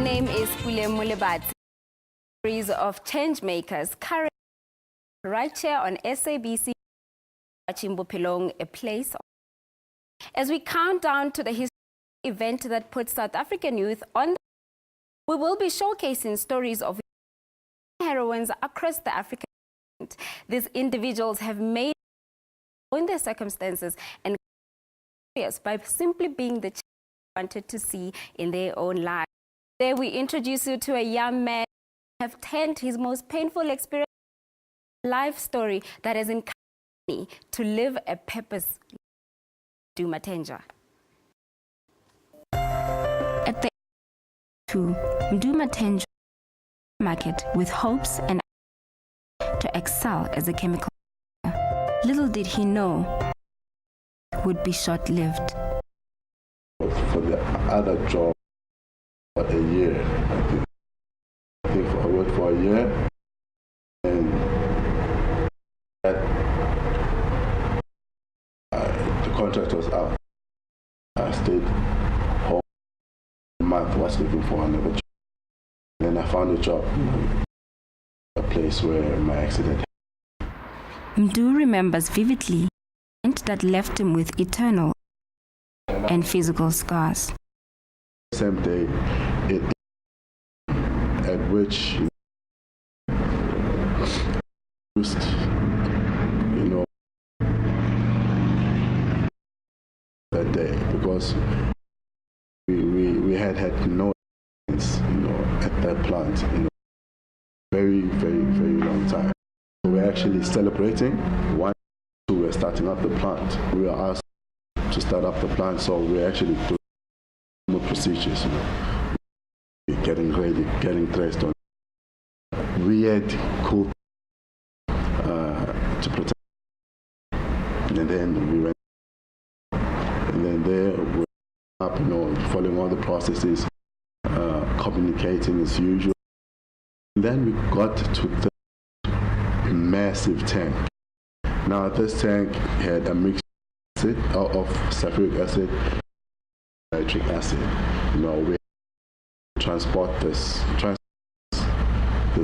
name is Pule Mulebatsi. Series of change makers currently right here on SABC, watching Bophelong, a place. As we count down to the historic event that puts South African youth on, we will be showcasing stories of heroines across the African continent. These individuals have made in their circumstances and by simply being the change they wanted to see in their own lives. Today we introduce you to a young man who have turned his most painful experience life story that has encouraged me to live a purpose. Do Mathenjwa. At the to Mathenjwa market with hopes and to excel as a chemical. Little did he know would be short-lived. For the other job, for a year, I think I worked for a year, and the contract was up. I stayed home a month, was looking for another job. Then I found a job, a place where my accident happened. Mdu remembers vividly that left him with eternal and physical scars. Same day, at which that day, because we had no at that plant, very long time. So we're actually celebrating we were starting up the plant. We were asked to start up the plant, so we're actually doing more procedures, getting ready, getting dressed on weird, cool to protect. And then we went, and then there we were up, following all the processes, communicating as usual. And then we got to the massive tank. Now this tank had a mixture of sulfuric acid, nitric acid. We transport this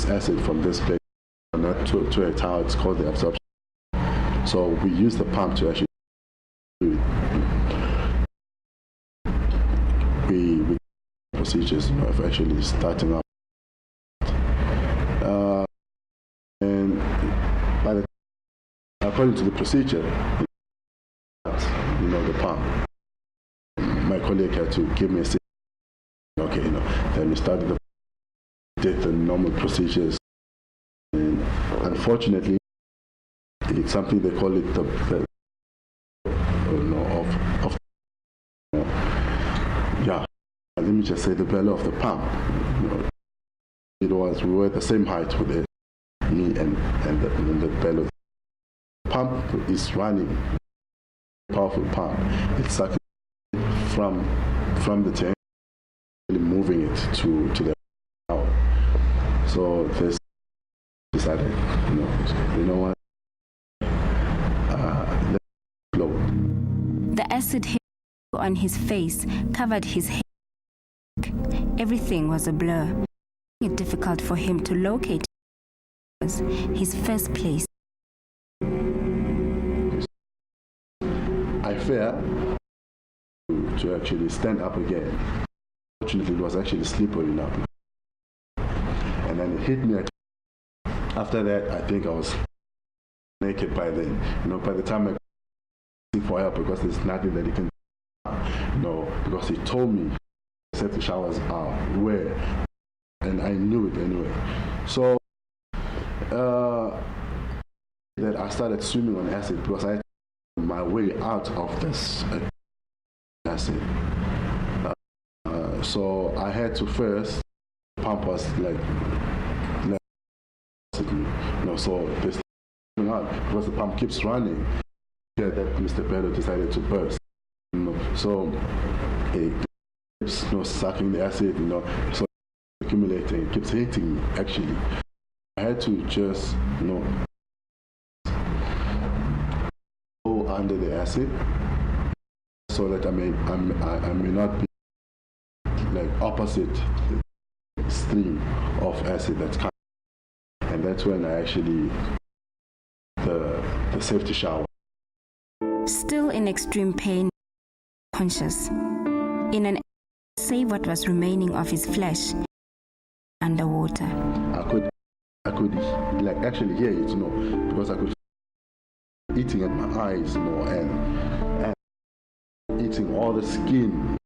acid from this place to a tower. It's called the absorption. So we use the pump to actually do it. We procedures of actually starting up. And by the according to the procedure, the pump, my colleague had to give me a signal. Okay, then we started did the normal procedures. And unfortunately, it's something they call it let me just say the belly of the pump. We were the same height with it, me and the belly. The pump is running, powerful pump. It's sucking from the tank, moving it to the tower. So this decided, what? Let's blow. The acid hit on his face, covered his head. Everything was a blur. It's difficult for him to locate his first place. I fear to actually stand up again. Fortunately, it was actually slippery now. And then it hit me. After that, I think I was naked by then. By the time I seek for help, because there's nothing that he can do. Because he told me, said the showers are where, and I knew it anyway. So that I started swimming on acid because I had my way out of this acid. So I had to first pump us so this out because the pump keeps running. Yeah, that Mr. Bello decided to burst. So it keeps sucking the acid, so accumulating, it keeps hitting me actually. I had to just go under the acid so that I may not be opposite stream of acid that's coming. And that's when I actually, the safety shower. Still in extreme pain, conscious, in an save what was remaining of his flesh underwater. I could like actually hear it, because I could eating at my eyes, and eating all the skin.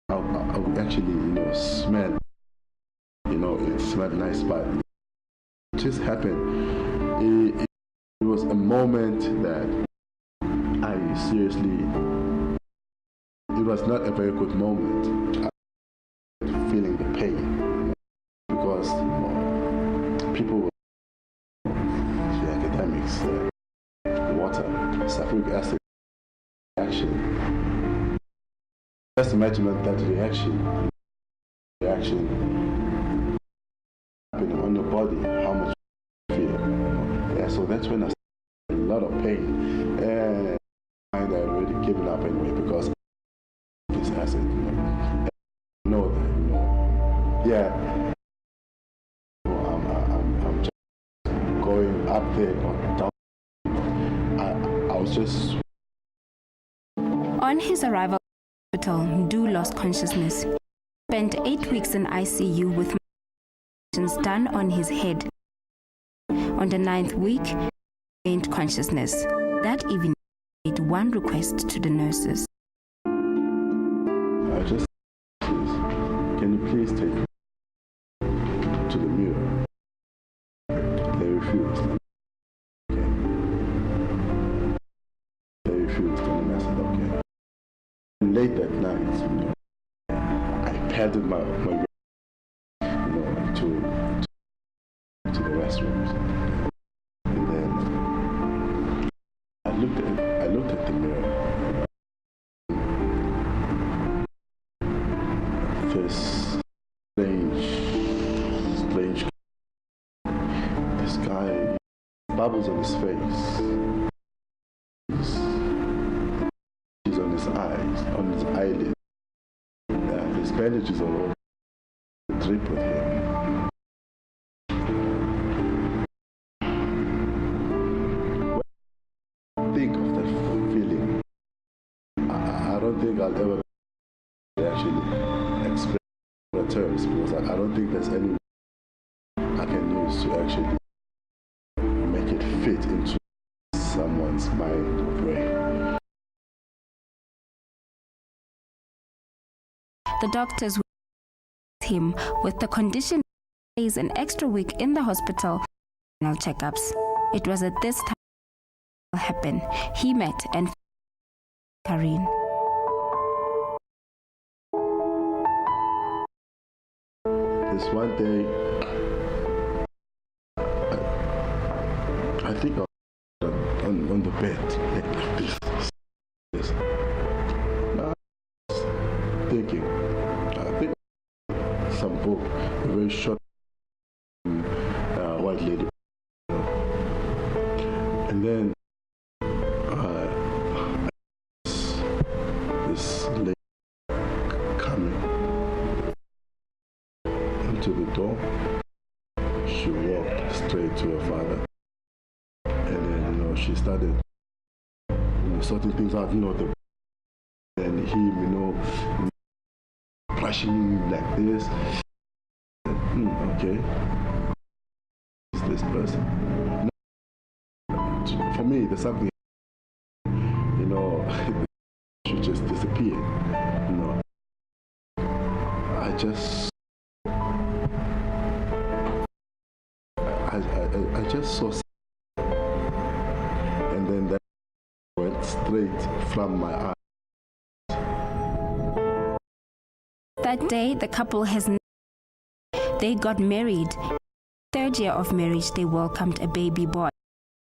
I would actually, smell, it smelled nice, but it just happened. It was a moment that I seriously, it was not a very good moment. I was feeling the pain because people were, the academics, water, sulfuric acid reaction. Just imagine that reaction happening on your body, how much you feel. Yeah, so that's when I started a lot of pain. And I already given up anyway because of this acid. I know that, yeah. I'm just going up there or down. I was just. On his arrival at the hospital, Mdu lost consciousness. Spent 8 weeks in ICU with operations done on his head. On the 9th week, he gained consciousness. That evening, he made one request to the nurses. I just, can you please take me to the mirror? They refused. Okay. They refused, and I said, okay. Late that night, I padded my way, to the restrooms, and then I looked at the mirror. This strange. This guy, bubbles on his face. He's on his eyes, on his eyelids. His bandages all over. Drip with him. When I think of that feeling, I don't think I'll ever actually express the terms, because I don't think there's any I can use to actually make it fit into someone's mind or brain. The doctors with him with the condition stays an extra week in the hospital for checkups. It was at this time it happened. He met and Karine. This one day, I think I was on the bed like this. I was thinking, I think some book, a very short white lady, and then this lady coming into the door. She walked straight to her father, and then she started sorting things out, and him, brushing like this. Okay, is this person? No. For me, there's something, she just disappeared. I just saw, and then that went straight from my eye. That day, the couple they got married. 3rd year of marriage, they welcomed a baby boy,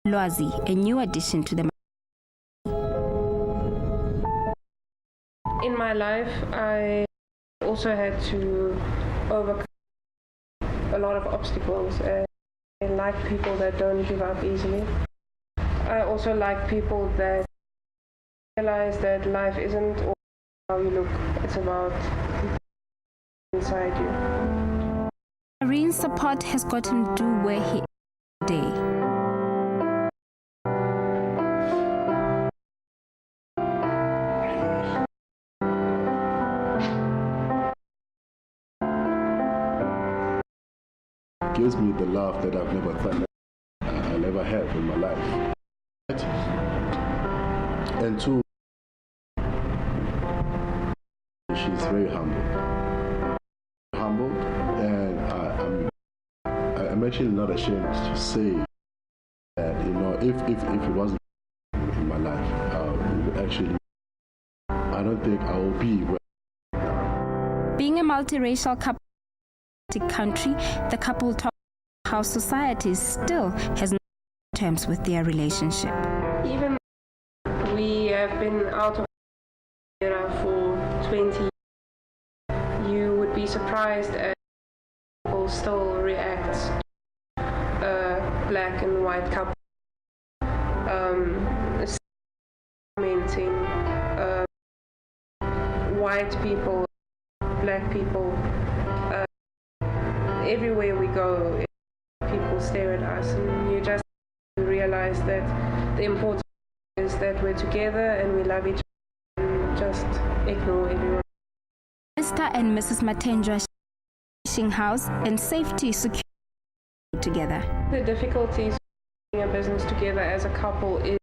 Lwazi, a new addition to the. In my life, I also had to overcome a lot of obstacles. I like people that don't give up easily. I also like people that realize that life isn't all how you look, it's about inside you. Irene's support has gotten him to where he is today. Gives me the love that I've never thought I'll ever have in my life. And two, she's very humble. And I'm actually not ashamed to say that, if it wasn't in my life, I don't think I will be where. Being a multiracial couple country, the couple talk how society still has no terms with their relationship. Even we have been out of era for 20 years, you would be surprised at people still react black and white couple commenting white people, black people. Everywhere we go, people stare at us, and you just realize that the important is that we're together and we love each other, and just ignore everyone. Mr. and Mrs. Mathenjwa fishing house and safety security together. The difficulties of doing a business together as a couple is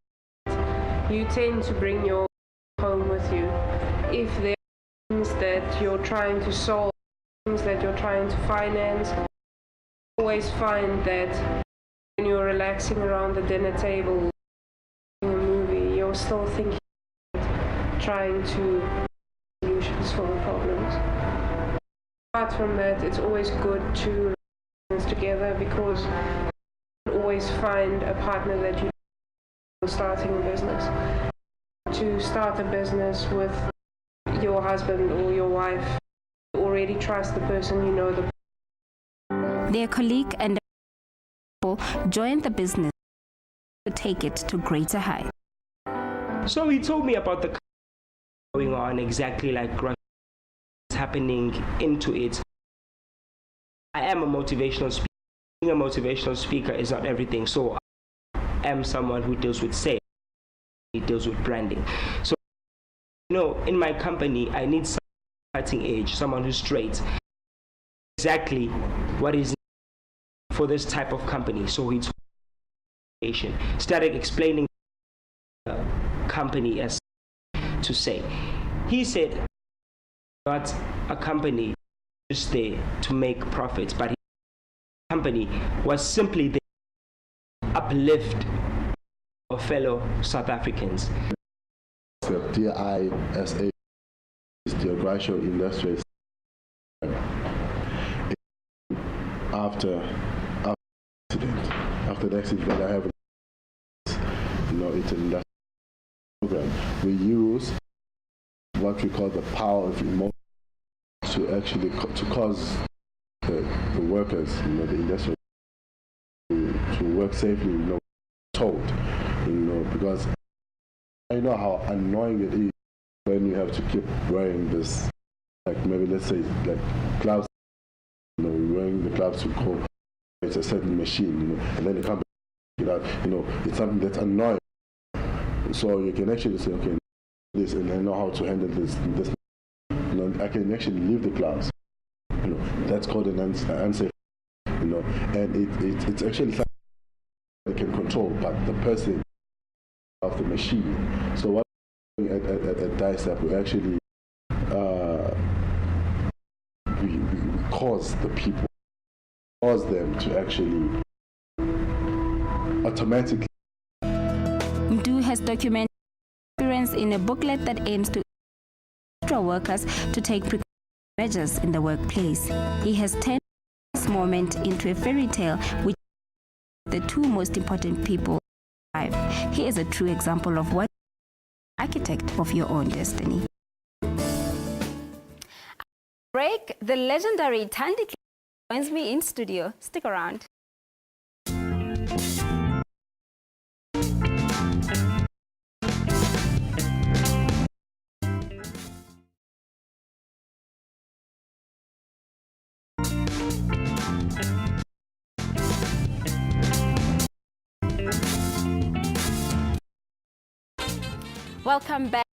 you tend to bring your home with you. If there are things that you're trying to solve, things that you're trying to finance, always find that when you're relaxing around the dinner table watching a movie, you're still thinking, trying to solutions for the problems. Apart from that, it's always good to business together, because you always find a partner that you starting a business. To start a business with your husband or your wife, you already trust the person, you know the. Their colleague and joined the business to take it to greater heights. So he told me about the going on, exactly like what's happening into it. I am a motivational speaker. Being a motivational speaker is not everything. So I am someone who deals with sales. He deals with branding. So, in my company, I need someone cutting edge, someone who's straight. Exactly what is for this type of company. So he started explaining the company as to say. He said, not a company just there to make profits, but his company was simply there to uplift our fellow South Africans. The DISA is the agricultural industry. After the accident that I have, it's an industrial program. We use what we call the power of emotion to actually to cause the workers, the industry, to work safely, told, because I know how annoying it is when you have to keep wearing this, like maybe let's say like gloves, wearing the gloves to go. It's a certain machine, and then you come back, it's something that's annoying. So you can actually say, okay, this, and I know how to handle this. I can actually leave the gloves. That's called an unsafe. And it's actually something they can control, but the person of the machine. So what at DISAP, we actually we cause the people. Cause them to actually automatically. Mdu has documented experience in a booklet that aims to instruct workers to take precautionary measures in the workplace. He has turned this moment into a fairy tale which is the two most important people in life. He is a true example of what architect of your own destiny. Break, the legendary Thandi joins me in studio. Stick around. Welcome back.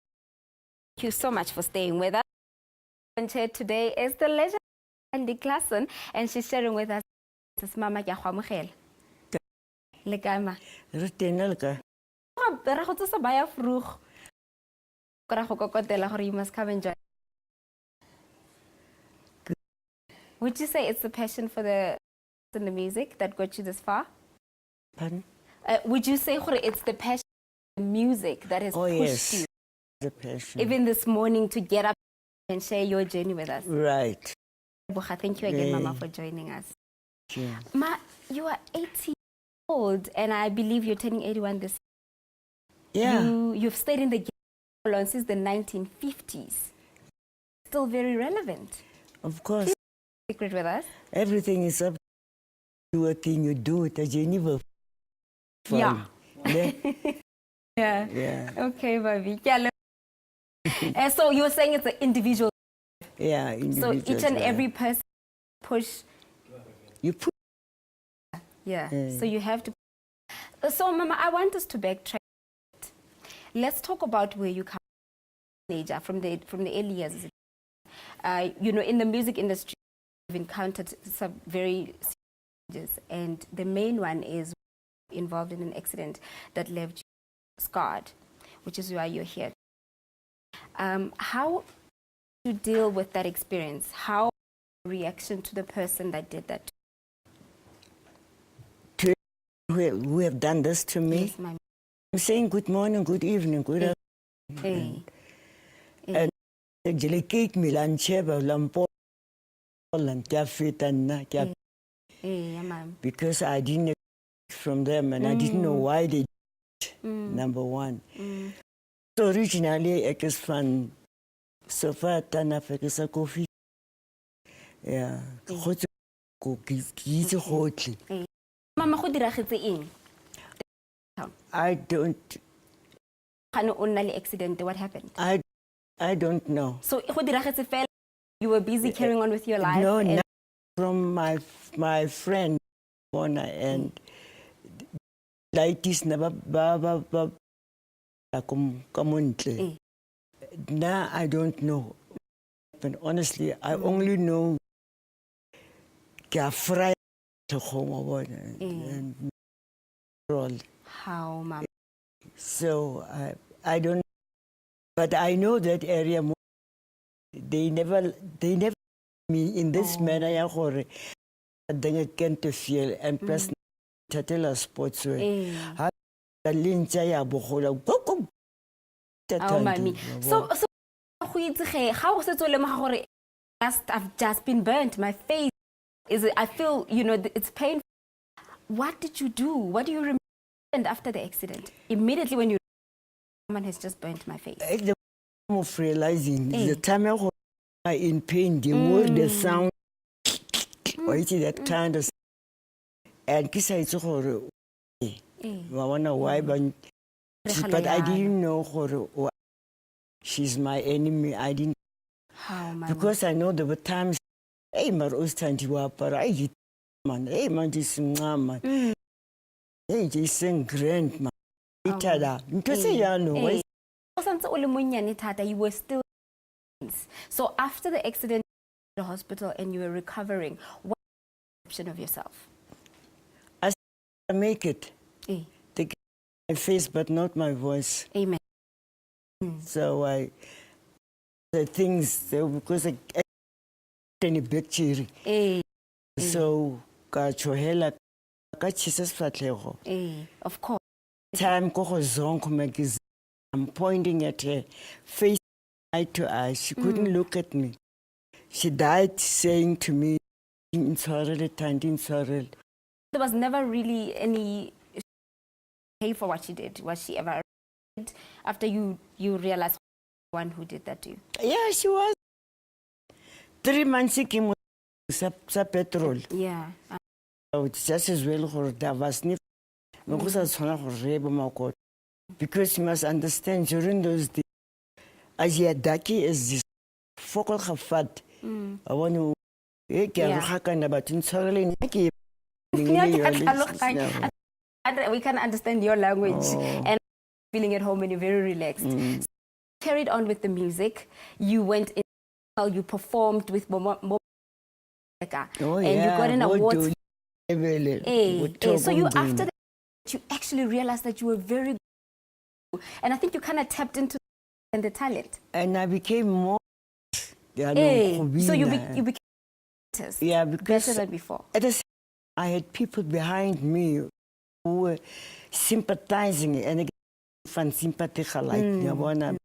Thank you so much for staying with us. And here today is the legend Andy Klassen, and she's sharing with us Mama Yahuamugel. Legama. Rutinelka. You must come and join. Would you say it's the passion for the music that got you this far? Pardon? Would you say it's the passion for the music that has pushed you? The passion. Even this morning to get up and share your journey with us. Right. Thank you again, Mama, for joining us. Yeah. Ma, you are 80 years old, and I believe you're turning 81 this year. Yeah. You've stayed in the game since the 1950s. Still very relevant. Of course. Secret with us? Everything is up to a thing you do it as Geneva. Yeah. Yeah. Yeah. Yeah. Okay, baby. Yeah. So you're saying it's an individual. Yeah. So each and every person push. You put. Yeah. So you have to. So, Mama, I want us to backtrack. Let's talk about where you come from the early years. In the music industry, we've encountered some very challenges, and the main one is involved in an accident that left you scarred, which is why you're here. How do you deal with that experience? How reaction to the person that did that? Who have done this to me? Yes, ma'am. I'm saying good morning, good evening, good Hey. afternoon. And actually, cake Milan Cheva Lampo and Yeah, ma'am. because I didn't from them and I didn't know why they did it, number one. So originally, I was from Sofa Tanafekasa Coffee. Yeah. Mama, go diragetse eng? I don't. Accident. What happened? I don't know. So go diragetse fela, you were busy carrying on with your life. No, and not from my friend Bona and ladies never baba come Now I don't know. But honestly, I only know Friday and roll. How, Mama? So I don't. But I know that area. They never me in this manner. They can't feel and plus tatela sports way. Oh, mommy. So how was it? I've just been burnt. My face I feel it's painful. What did you do? What do you remember after the accident? Immediately when someone has just burnt my face. The time of realizing the time I was in pain, the more the sound, that kind of, and why, but I didn't know her. She's my enemy. I didn't. How, because I know there were times. Hey, Mathenjwa, I man. Hey, man, this man. Hey, this grandma. You were still. So after the accident, in the hospital, and you were recovering, what was the perception of yourself? I make it. They get my face, but not my voice. Amen. So the things because I any bacteria. So kachohela kachises fatlego. Of course. Time ko zonko magazine. I'm pointing at her face eye to eye. She couldn't look at me. She died saying to me, "There was never really any pay for what she did. Was she ever after you realized one who did that to you? Yeah, she was. 3 months she came with petrol. Yeah. It's just as well for that was because you must understand during those days, as your daki is this focal fat. I want to we can understand your language. And feeling at home and you're very relaxed. So carried on with the music. You went in, you performed with Momo. Oh, and you got an award. So you, after that, you actually realized that you were very good. And I think you kind of tapped into the talent. And I became more. So you became better because than before. at the same time, I had people behind me who were sympathizing and again, fan sympathy like yabona.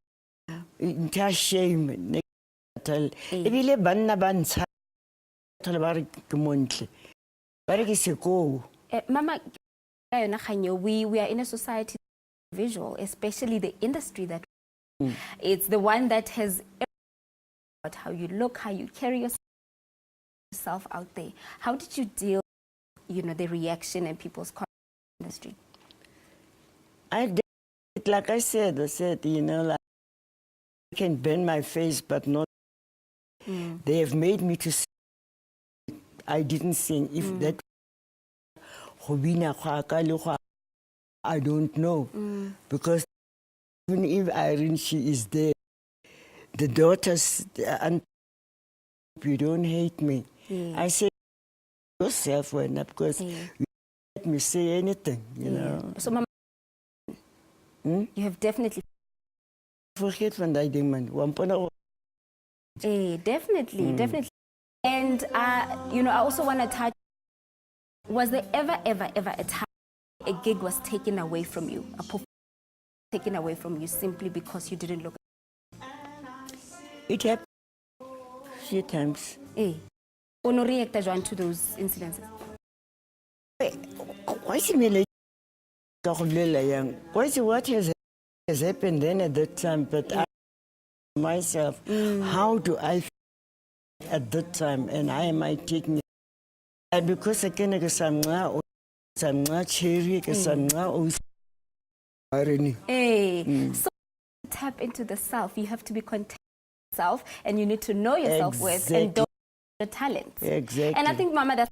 It's shame. Ebile banna bantsha thola ba re ke montle. Ba re ke seko. Mama, we are in a society visual, especially the industry that it's the one that has about how you look, how you carry yourself out there. How did you deal, the reaction and people's comment in the industry? I did it like I said, like I can bend my face, but not. They have made me to sing. I didn't sing. If that I don't know. Because even if Irene, she is there, the daughters, and you don't hate me. I say yourself when because you let me say anything, you know. So, Mama, you have definitely forget when I demand one point. Definitely. And I also want to touch. Was there ever a time a gig was taken away from you, a performance taken away from you simply because you didn't look? It happened a few times. Ono react to those incidences? What has happened then at that time? But I myself, how do I feel at that time? And how am I taking it? And because I can't get some cherry, some So tap into the self. You have to be content with yourself, and you need to know your self-worth and don't your talents. Exactly. And I think, Mama, that's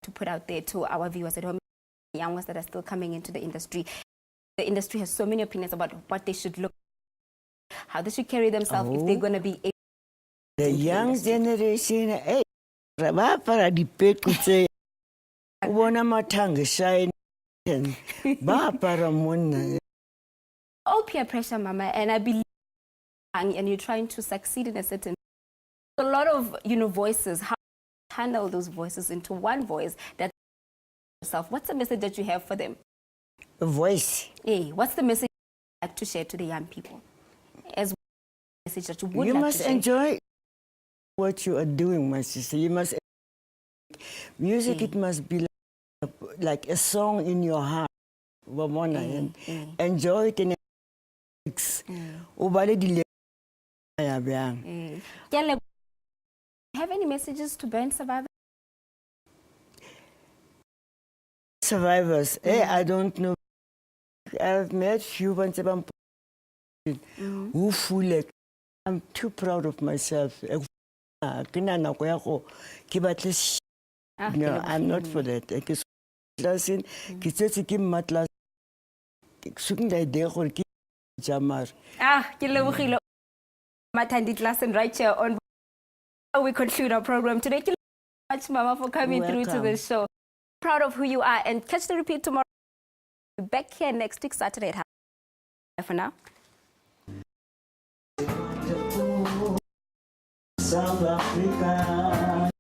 to put out there to our viewers at home, young ones that are still coming into the industry. The industry has so many opinions about what they should look, how they should carry themselves if they're going to be the young generation. Para dipet kutse ubona mathanga shine ba para monna. All peer pressure, Mama, and I believe and you're trying to succeed in a certain. A lot of voices. How to handle those voices into one voice that yourself. What's the message that you have for them? A voice. What's the message you'd like to share to the young people? As a message that you would you like must to share? enjoy what you are doing, my sister. You must music. It must be like a song in your heart. And enjoy it in Have any messages to burn survivors? Survivors, I don't know. I've met few ones who feel like I'm too proud of myself. No, I'm not for that. Mathenjwa right here on. We conclude our program today. Thank you so much, Mama, for coming through to the show. Proud of who you are, and catch the repeat tomorrow. Be back here next week, Saturday at 12:30. For now. South Africa.